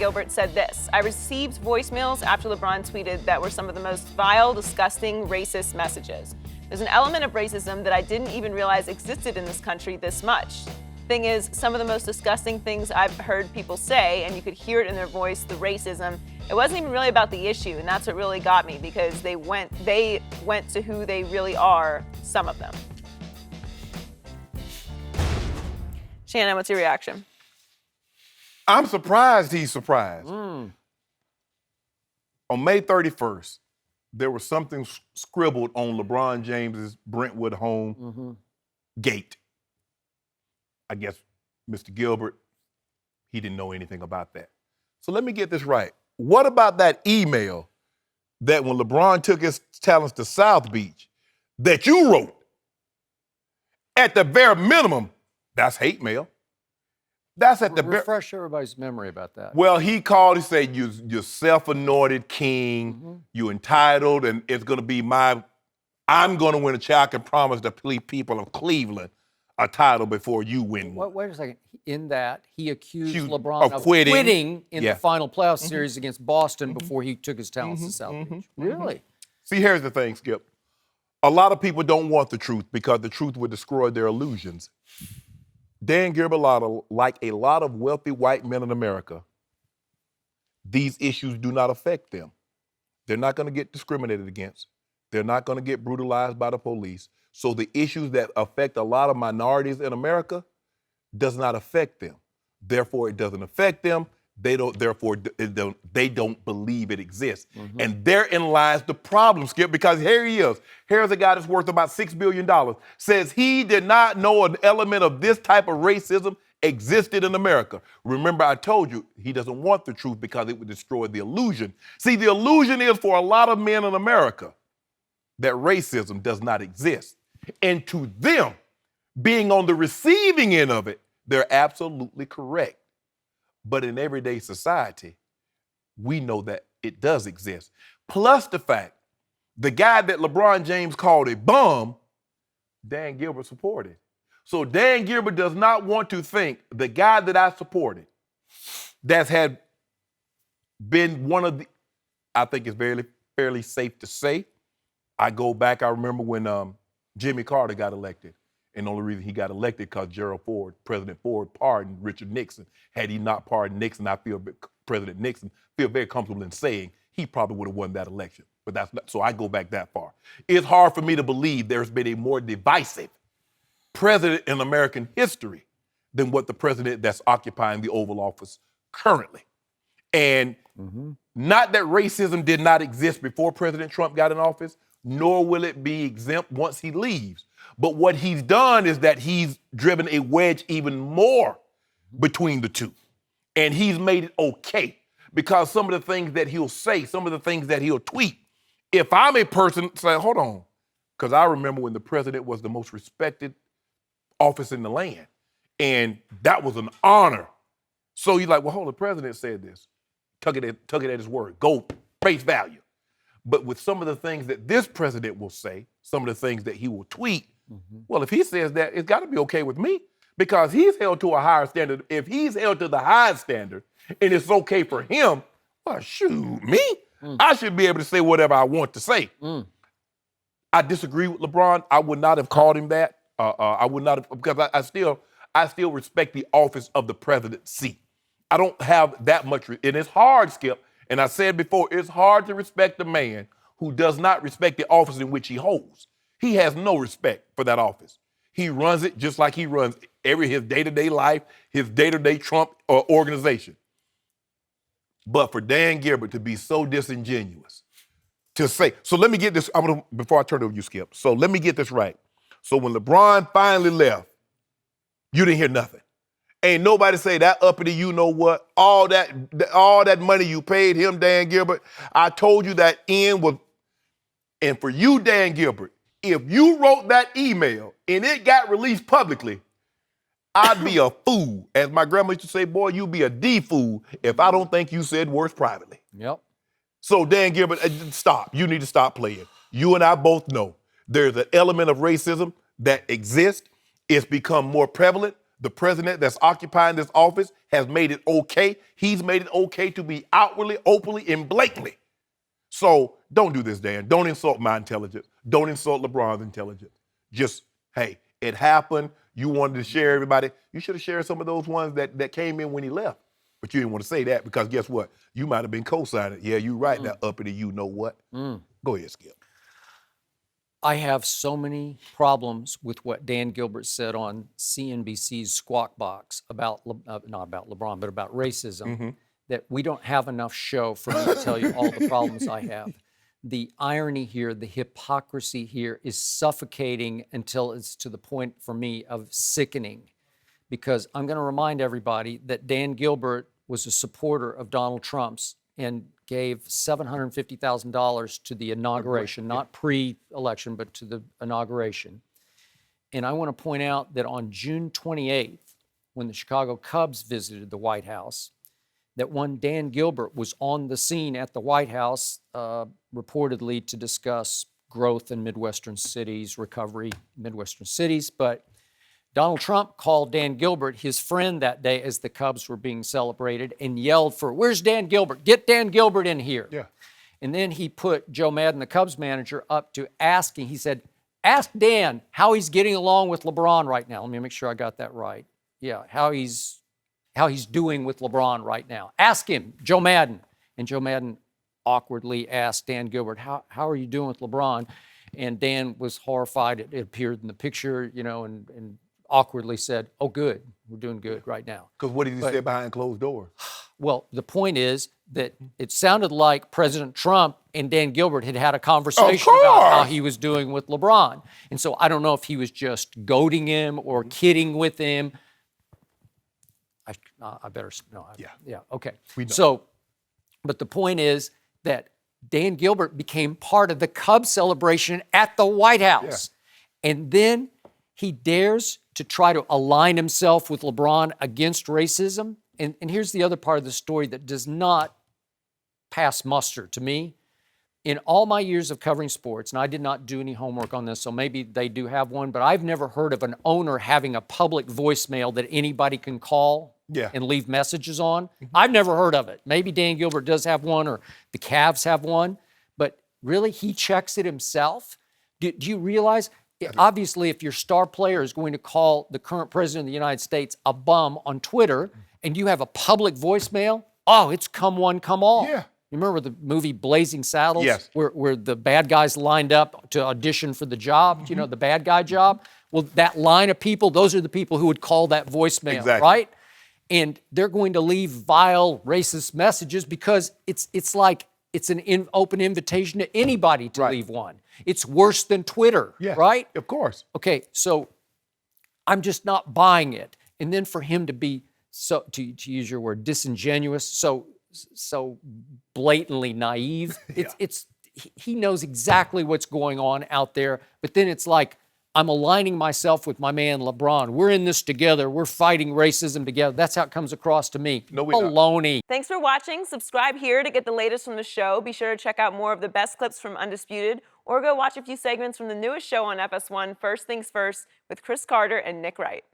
Gilbert said this: "I received voicemails after LeBron tweeted that were some of the most vile, disgusting, racist messages. There's an element of racism that I didn't even realize existed in this country this much. Thing is, some of the most disgusting things I've heard people say, and you could hear it in their voice, the racism, it wasn't even really about the issue, and that's what really got me, because they went to who they really are, some of them." Shannon, what's your reaction? I'm surprised he's surprised. On May 31st, there was something scribbled on LeBron James's Brentwood home gate. I guess Mr. Gilbert, he didn't know anything about that. So let me get this right. What about that email that when LeBron took his talents to South Beach that you wrote? At the very minimum, that's hate mail. That's at the refresh everybody's memory about that. Well, he called, he said, you're self-anointed king, you're entitled, and it's gonna be I'm gonna win a child. I can promise the people of Cleveland a title before you win one. Wait a second. In that, he accused Accused LeBron of quitting. in the final playoff series against Boston before he took his talents to South Beach. Really? See, here's the thing, Skip. A lot of people don't want the truth because the truth would destroy their illusions. Dan Gilbert, like a lot of wealthy white men in America, these issues do not affect them. They're not going to get discriminated against. They're not going to get brutalized by the police. So the issues that affect a lot of minorities in America does not affect them. Therefore, it doesn't affect them. They don't believe it exists. And therein lies the problem, Skip, because here he is. Here's a guy that's worth about $6 billion, says he did not know an element of this type of racism existed in America. Remember, I told you, he doesn't want the truth because it would destroy the illusion. See, the illusion is for a lot of men in America that racism does not exist. And to them, being on the receiving end of it, they're absolutely correct. But in everyday society, we know that it does exist. Plus the fact, the guy that LeBron James called a bum, Dan Gilbert supported. So Dan Gilbert does not want to think the guy that I supported, that's had been one of the, I think it's fairly safe to say, I go back, I remember when Jimmy Carter got elected. And the only reason he got elected because President Ford pardoned Richard Nixon. Had he not pardoned Nixon, I feel President Nixon feel very comfortable in saying he probably would have won that election. But that's not, so I go back that far. It's hard for me to believe there's been a more divisive president in American history than what the president that's occupying the Oval Office currently. And not that racism did not exist before President Trump got in office, nor will it be exempt once he leaves. But what he's done is that he's driven a wedge even more between the two. And he's made it okay because some of the things that he'll say, some of the things that he'll tweet, if I'm a person, say, hold on, because I remember when the president was the most respected office in the land, and that was an honor. So you're like, well, hold on, the president said this. Took it at his word. Go, face value. But with some of the things that this president will say, some of the things that he will tweet, well, if he says that, it's got to be okay with me because he's held to a higher standard. If he's held to the highest standard and it's okay for him, well, shoot, me? I should be able to say whatever I want to say. I disagree with LeBron. I would not have called him that. I would not have, because I still respect the office of the presidency. I don't have that much, and it's hard, Skip, and I said before, it's hard to respect a man who does not respect the office in which he holds. He has no respect for that office. He runs it just like he runs his day-to-day life, his day-to-day Trump organization. But for Dan Gilbert to be so disingenuous, to say, so let me get this, before I turn it over to you, Skip, so let me get this right. So when LeBron finally left, you didn't hear nothing. Ain't nobody say that uppity, you know what, all that money you paid him, Dan Gilbert, I told you that end was, and for you, Dan Gilbert, if you wrote that email and it got released publicly, I'd be a fool. As my grandma used to say, boy, you be a D-fool if I don't think you said words privately. Yep. So Dan Gilbert, stop. You need to stop playing. You and I both know there's an element of racism that exists. It's become more prevalent. The president that's occupying this office has made it okay. He's made it okay to be outwardly, openly, and blatantly. So don't do this, Dan. Don't insult my intelligence. Don't insult LeBron's intelligence. Just, hey, it happened. You wanted to share everybody. You should have shared some of those ones that came in when he left. But you didn't want to say that because guess what? You might have been co-signing. Yeah, you're right. Now uppity, you know what? Go ahead, Skip. I have so many problems with what Dan Gilbert said on CNBC's Squawk Box about, not about LeBron, but about racism, that we don't have enough show for me to tell you all the problems I have. The irony here, the hypocrisy here is suffocating until it's to the point for me of sickening. Because I'm going to remind everybody that Dan Gilbert was a supporter of Donald Trump's and gave $750,000 to the inauguration, not pre-election, but to the inauguration. And I want to point out that on June 28th, when the Chicago Cubs visited the White House, that one Dan Gilbert was on the scene at the White House, reportedly to discuss growth in Midwestern cities, recovery in Midwestern cities, but Donald Trump called Dan Gilbert his friend that day as the Cubs were being celebrated and yelled for, "Where's Dan Gilbert? Get Dan Gilbert in here." Yeah. And then he put Joe Madden, the Cubs manager, up to asking, he said, "Ask Dan how he's getting along with LeBron right now." Let me make sure I got that right. Yeah, how he's doing with LeBron right now. Ask him, Joe Madden. And Joe Madden awkwardly asked Dan Gilbert, how are you doing with LeBron? And Dan was horrified. It appeared in the picture, you know, and awkwardly said, "Oh, good. We're doing good right now." Because what did he say behind closed doors? Well, the point is that it sounded like President Trump and Dan Gilbert had a conversation about how he was doing with LeBron. And so I don't know if he was just goading him or kidding with him. I better, no. Yeah, okay. We know. So, but the point is that Dan Gilbert became part of the Cubs celebration at the White House. Yeah. And then he dares to try to align himself with LeBron against racism. And here's the other part of the story that does not pass muster to me. In all my years of covering sports, and I did not do any homework on this, so maybe they do have one, but I've never heard of an owner having a public voicemail that anybody can call and leave messages on. I've never heard of it. Maybe Dan Gilbert does have one or the Cavs have one, but really he checks it himself? Do you realize? Obviously, if your star player is going to call the current president of the United States a bum on Twitter and you have a public voicemail, oh, it's come one, come all. Yeah. You remember the movie Blazing Saddles? Yes. Where the bad guys lined up to audition for the job, you know, the bad guy job? Well, that line of people, those are the people who would call that voicemail, right? And they're going to leave vile, racist messages because it's like it's an open invitation to anybody to leave one. It's worse than Twitter, right? Of course. Okay, so I'm just not buying it. And then for him to be so, to use your word, disingenuous, so blatantly naive, he knows exactly what's going on out there. But then it's like, I'm aligning myself with my man LeBron. We're in this together. We're fighting racism together. That's how it comes across to me. No, we're not. Baloney. Thanks for watching. Subscribe here to get the latest from the show. Be sure to check out more of the best clips from Undisputed, or go watch a few segments from the newest show on FS1, First Things First, with Chris Carter and Nick Wright.